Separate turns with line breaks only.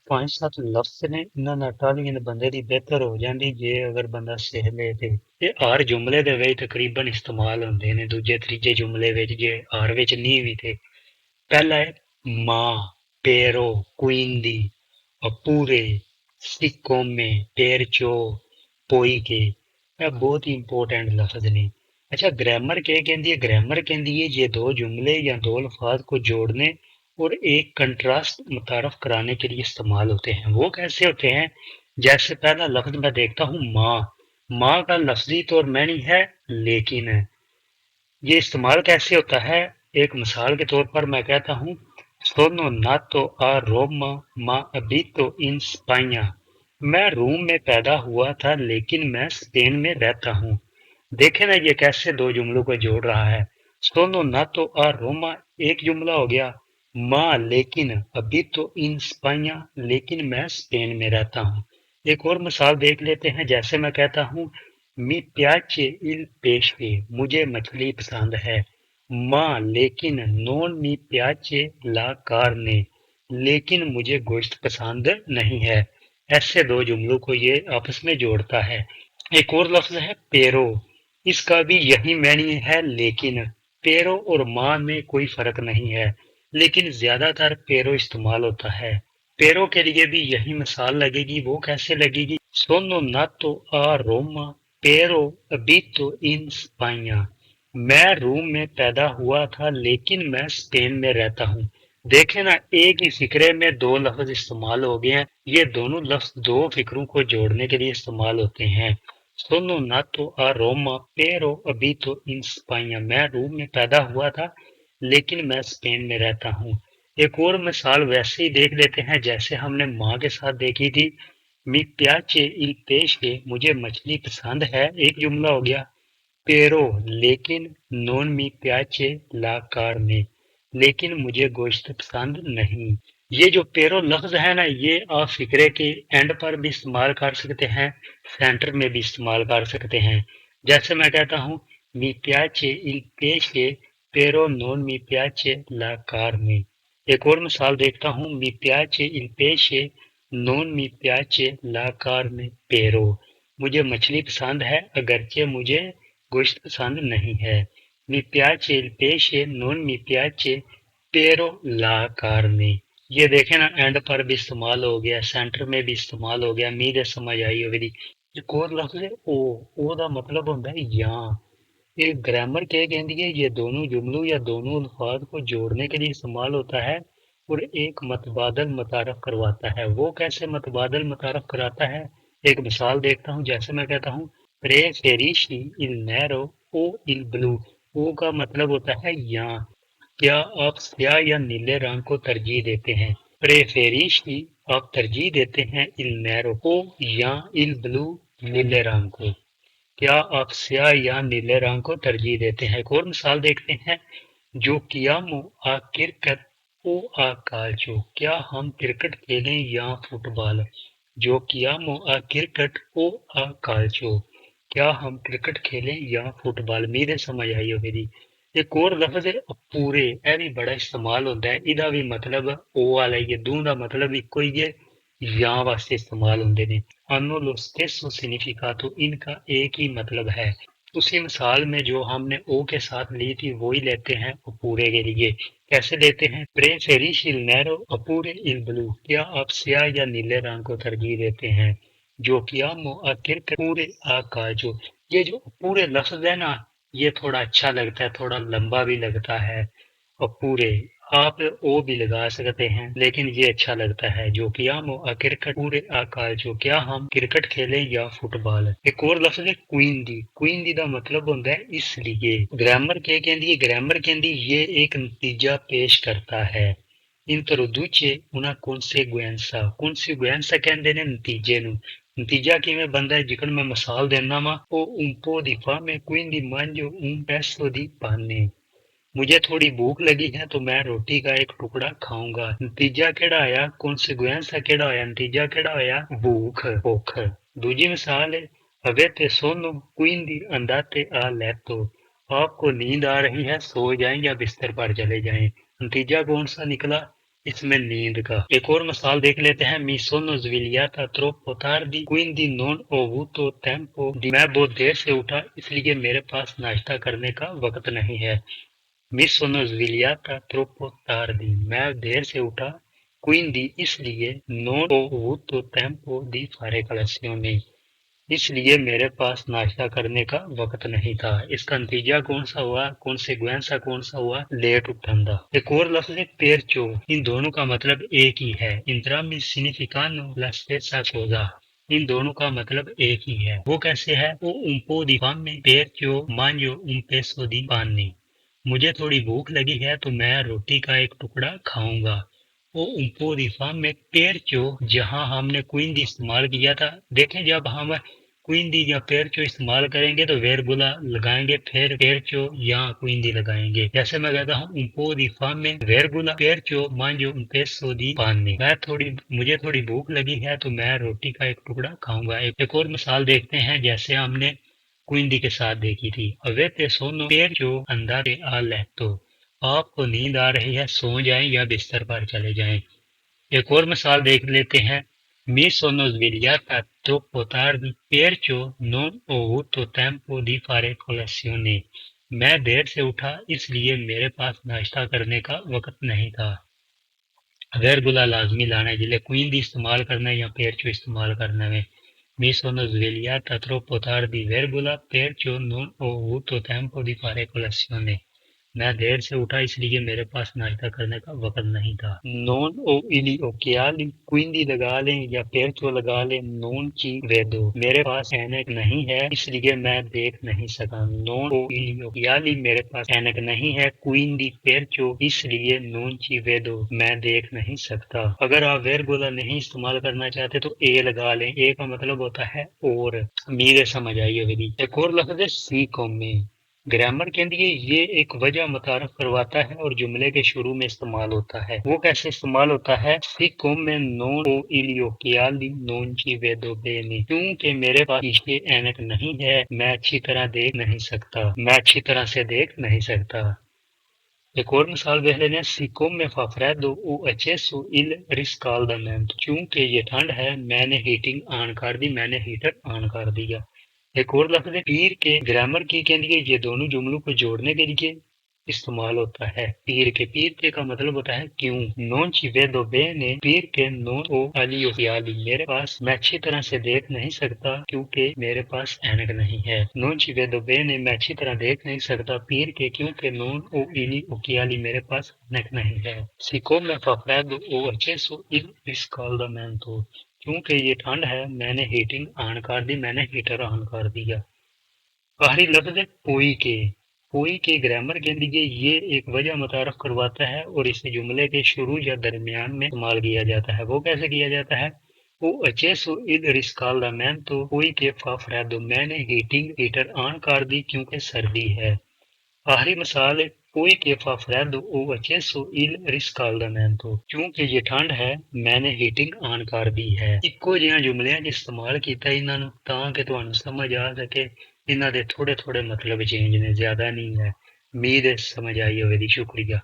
ਪੰਜ-ਸੱਤ ਲਫ਼ਜ਼ ਨੇ ਇਹਨਾਂ ਨਾਲ ਟਾਲੀਆਂ ਬੰਦੇ ਦੀ ਬਿਹਤਰ ਹੋ ਜਾਂਦੀ ਜੇ ਅਗਰ ਬੰਦਾ ਸਿੱਖ ਲੇ ਤੇ ਇਹ ਹਰ ਜੁਮਲੇ ਦੇ ਵਿੱਚ ਤਕਰੀਬਨ ਇਸਤੇਮਾਲ ਹੁੰਦੇ ਨੇ ਦੂਜੇ ਤੀਜੇ ਜੁਮਲੇ ਵਿੱਚ ਜੇ ਹਰ ਵਿੱਚ ਨਹੀਂ ਵੀ ਤੇ ਪਹਿਲਾ ਹੈ ਮਾਂ pero quindi oppure siccome perciò poiché ਇਹ ਬਹੁਤ ਹੀ ਇੰਪੋਰਟੈਂਟ ਲਫ਼ਜ਼ ਨੇ अच्छा ग्रामर क्या कहती है ग्रामर कहती है ये दो जुमले या दो अल्फाज को जोड़ने और एक कंट्रास्ट मुतारफ कराने के लिए इस्तेमाल होते हैं वो कैसे होते हैं जैसे पहला लफ्ज मैं देखता हूँ माँ माँ का लफ्जी तौर मैनी है लेकिन ये इस्तेमाल कैसे होता है एक मिसाल के तौर पर मैं कहता हूँ sono nato a Roma ma abito in Spagna मैं रोम में पैदा हुआ था लेकिन मैं स्पेन में रहता हूँ देखे ना ये कैसे दो जुमलों को जोड़ रहा है सोनो नातो आ रोमा एक जुमला हो गया माँ लेकिन अभी तो इन स्पाइया लेकिन मैं स्पेन में रहता हूँ एक और मिसाल देख लेते हैं जैसे मैं कहता हूँ मी प्याचे इल पेशवे मुझे मछली पसंद है माँ लेकिन नॉन मी प्याचे ला कारने लेकिन मुझे गोश्त पसंद नहीं है ऐसे दो जुमलों को ये आपस में जोड़ता है एक और लफ्ज है पेरो इसका भी यही मैनी है लेकिन पेरो और माँ में कोई फर्क नहीं है लेकिन ज्यादातर पेरो इस्तेमाल होता है पेरो के लिए भी यही मिसाल लगेगी वो कैसे लगेगी सोनो नातो आ रोमा पेरो अबीतो इन स्पाइया मैं रोम में पैदा हुआ था लेकिन मैं स्पेन में रहता हूँ देखे ना एक ही फिक्रे में दो लफ्ज इस्तेमाल हो गए हैं ये दोनों लफ्ज दो फिक्रों को जोड़ने के लिए इस्तेमाल होते हैं सोनो नातो आ रोमा पेरो अभी तो इन स्पाइया मैं रोम में पैदा हुआ था लेकिन मैं स्पेन में रहता हूँ एक और मिसाल वैसे ही देख लेते हैं जैसे हमने माँ के साथ देखी थी मी प्याचे इल पेश के मुझे मछली पसंद है एक जुमला हो गया पेरो लेकिन नॉन मी प्याचे ला कारने लेकिन मुझे गोश्त पसंद नहीं ये जो पेरो लफ्ज है ना ये आप फिक्रे के एंड पर भी इस्तेमाल कर सकते हैं सेंटर में भी इस्तेमाल कर सकते हैं जैसे मैं कहता हूँ मी प्याचे इल पेशे पेरो नॉन मी प्याचे ला कारने एक और मिसाल देखता हूँ मी प्याचे इल पेशे नॉन मी प्याचे ला कारने पेरो मुझे मछली पसंद है अगरचे मुझे गोश्त पसंद नहीं है मी piace il pesce non mi piace pero la carne ये देखें ना एंड पर भी इस्तेमाल हो गया सेंटर में भी इस्तेमाल हो गया उम्मीद है समझ आई होगी एक और लफ्ज है ओ दा मतलब होता है या ये ग्रामर क्या कहती है ये दोनों जुमलों या दोनों अल्फाज को जोड़ने के लिए इस्तेमाल होता है और एक मतबादल मुतारफ करवाता है वो कैसे मतबादल मुतारफ कराता है एक मिसाल देखता हूँ जैसे मैं कहता हूँ preferisci il nero o il blu ओ का मतलब होता है या क्या आप स्याह या नीले रंग को तरजीह देते हैं प्रेफेरिशी आप तरजीह देते हैं इल नैरो को या इल ब्लू नीले रंग को क्या आप स्याह या नीले रंग को तरजीह देते हैं एक और मिसाल देखते हैं जो कियामो आ क्रिकेट ओ आ काल्चो क्या हम क्रिकेट खेलें या फुटबॉल जो कियामो आ क्रिकेट ओ आ काल्चो क्या हम क्रिकेट खेलें या फुटबॉल उम्मीद है समझ आई हो मेरी एक और लफ्ज है पूरे ਇਹ ਵੀ ਬੜਾ ਇਸਤੇਮਾਲ ਹੁੰਦਾ ਹੈ ਇਹਦਾ ਵੀ ਮਤਲਬ ਉਹ ਵਾਲਾ ਹੀ ਹੈ ਦੂੰ ਦਾ ਮਤਲਬ ਇੱਕੋ ਹੀ ਹੈ ਜਾਂ ਵਾਸਤੇ ਇਸਤੇਮਾਲ ਹੁੰਦੇ ਨੇ hanno lo stesso significato इनका एक ही मतलब है उसी मिसाल में जो हमने ओ के साथ ली थी वही लेते हैं पूरे के लिए कैसे लेते हैं preferisci il nero oppure il blu क्या आप स्याह या नीले रंग को तरजीह देते हैं जो किया मुआकिर पूरे आकाजो ये जो पूरे लफ्ज है ना ये थोड़ा अच्छा लगता है थोड़ा लंबा भी लगता है और पूरे आप ओ भी लगा सकते हैं लेकिन ये अच्छा लगता है जो किया क्रिकेट पूरे आकाजो क्या हम क्रिकेट खेलें या फुटबॉल एक और लफ्ज है क्वीन दी का मतलब होता है इसलिए ग्रामर क्या कहती है ग्रामर कहती ये एक नतीजा पेश करता है introduce una conseguenza ਕਹਿੰਦੇ ਨੇ ਨਤੀਜੇ ਨੂੰ ਨਤੀਜਾ ਕਿਵੇਂ ਬਣਦਾ ਹੈ ਜਿਕਰ ਮੈਂ ਮਿਸਾਲ ਦੇਣਾ ਵਾ ਉਹ un po' di fame quindi mangio un pezzo di pane मुझे थोड़ी भूख लगी है तो मैं रोटी का एक टुकड़ा खाऊंगा नतीजा केड़ा आया conseguenza केड़ा होया नतीजा केड़ा होया भूख दूजी मिसाल है avete sonno quindi andate a letto आपको नींद आ रही है सो जाएं या बिस्तर पर चले जाएं नतीजा कौन सा निकला इसमें नींद का। एक और मिसाल देख लेते हैं। मी sono svegliata troppo tardi quindi non ho avuto tempo di मैं बहुत देर से उठा इसलिए मेरे पास नाश्ता करने का वक्त नहीं है। मी sono svegliata troppo tardi मैं देर से उठा quindi इसलिए non ho avuto tempo di fare colazione इसलिए मेरे पास नाश्ता करने का वक्त नहीं था। इसका नतीजा कौन सा हुआ, कॉन्सिक्वेंस कौन सा हुआ, लेट उठंदा। एक और लफ्ज है पेरचो, इन दोनों का मतलब एक ही है। इंट्रामी सिग्निफिकानो la stessa cosa। इन दोनों का मतलब एक ही है। वो कैसे है? वो un po di fame perciò mangio un pezzo di pane। मुझे थोड़ी भूख लगी है तो मैं रोटी का एक टुकड़ा खाऊंगा। वो उनको रिफा में पेरचो जहां हमने क्वीन इस्तेमाल किया था। देखें जब हम क्वीन दी या पेरचो इस्तेमाल करेंगे तो वेरगुला लगाएंगे फिर पेरचो या क्वीन दी लगाएंगे। जैसे मैं कहता हूँ उनको रिफा में वेरगुला पेरचो मांजो पेसो दी पानी। मुझे थोड़ी भूख लगी है तो मैं रोटी का एक टुकड़ा खाऊंगा। एक और मिसाल देखते हैं जैसे हमने क्वीन दी के साथ देखी थी। अवेते सोनो पेरचो अंदारे आ लेतो। आपको नींद आ रही है, सो जाएं या बिस्तर पर चले जाएं। एक और मिसाल देख लेते हैं। Mi sono svegliata troppo tardi perciò non ho avuto tempo di fare colazione। मैं देर से उठा इसलिए मेरे पास नाश्ता करने का वक्त नहीं था। वेरगुला लाजमी लाना है जिले क्वीन दी इस्तेमाल करना है या पेरचो इस्तेमाल करना है। Mi sono svegliata troppo tardi vergola perciò non ho avuto tempo di fare colazione। मैं देर से उठा इसलिए मेरे पास नाश्ता करने का वक्त नहीं था। Non ho gli occhiali quindi लगा लें या perciò लगा लें non ci vedo। मेरे पास ऐनक नहीं है इसलिए मैं देख नहीं सका। Non ho gli occhiali मेरे पास ऐनक नहीं है quindi perciò इसलिए non ci vedo मैं देख नहीं सकता। अगर आप वेरगुला नहीं इस्तेमाल करना चाहते तो ए लगा लें। ए का मतलब होता है और। उम्मीद है समझ आई होगी। एक और लफ्ज है सीखो में। ग्रामर के लिए ये एक वजह मुतारफ करवाता है और जुमले के शुरू में इस्तेमाल होता है। वो कैसे इस्तेमाल होता है? सिको में नोन ओ इलियो कियाली नोन ची वेदो बेने। क्योंकि मेरे पास पीछे ऐनक नहीं है मैं अच्छी तरह देख नहीं सकता। मैं अच्छी तरह से देख नहीं सकता। एक और मिसाल देख लेते हैं। सिको में फाफ्रेदो ओ एचेसो इल रिस्काल्डामेंट। चूंकि ये ठंड है मैंने हीटिंग ऑन कर दी, मैंने हीटर ऑन कर दिया। एक और लफ्ज है पीर के। ग्रामर की के लिए ये दोनों जुमलों को जोड़ने के लिए इस्तेमाल होता है। पीर के का मतलब होता है क्यों। नॉन चिवे दो बे ने पीर के नॉन ओ अली याली मेरे पास मैं अच्छी तरह से देख नहीं सकता क्योंकि मेरे पास ऐनक नहीं है। नॉन चिवे दो बे ने मैं अच्छी तरह देख नहीं सकता पीर के क्योंकि नॉन ओ इली ओकियाली मेरे पास ऐनक नहीं है। सिको में फफरेद ओ अच्छे सो इस कॉल द मैन तो क्योंकि ये ठंड है मैंने हीटिंग ऑन कर दी, मैंने हीटर ऑन कर दिया। आखिरी लफ्ज है पोई के ग्रामर के लिए ये एक वजह मुतारफ करवाता है और इसे जुमले के शुरू या दरमियान में इस्तेमाल किया जाता है। वो कैसे किया जाता है? वो अचेसो इद रिस्काल्दा मैन तो पोई के फाफरेदो मैंने हीटर ऑन कर दी क्योंकि सर्दी है। आखिरी मिसाल है पोई के फाफरेदो ओ अचेसो इल रिस्काल्डामेंटो क्योंकि ये ठंड है मैंने हीटिंग ऑन कर दी है। ਇੱਕੋ ਜਿਹੀਆਂ ਜੁਮਲਿਆਂ 'ਚ ਇਸਤੇਮਾਲ ਕੀਤਾ ਇਹਨਾਂ ਨੂੰ ਤਾਂ ਕਿ ਤੁਹਾਨੂੰ ਸਮਝ ਆ ਸਕੇ। ਇਹਨਾਂ ਦੇ ਥੋੜੇ ਥੋੜੇ ਮਤਲਬ ਚੇਂਜ ਨੇ, ਜ਼ਿਆਦਾ ਨਹੀਂ ਹੈ। ਉਮੀਦ ਹੈ ਸਮਝ ਆਈ ਹੋਵੇਗੀ। ਸ਼ੁਕਰੀਆ।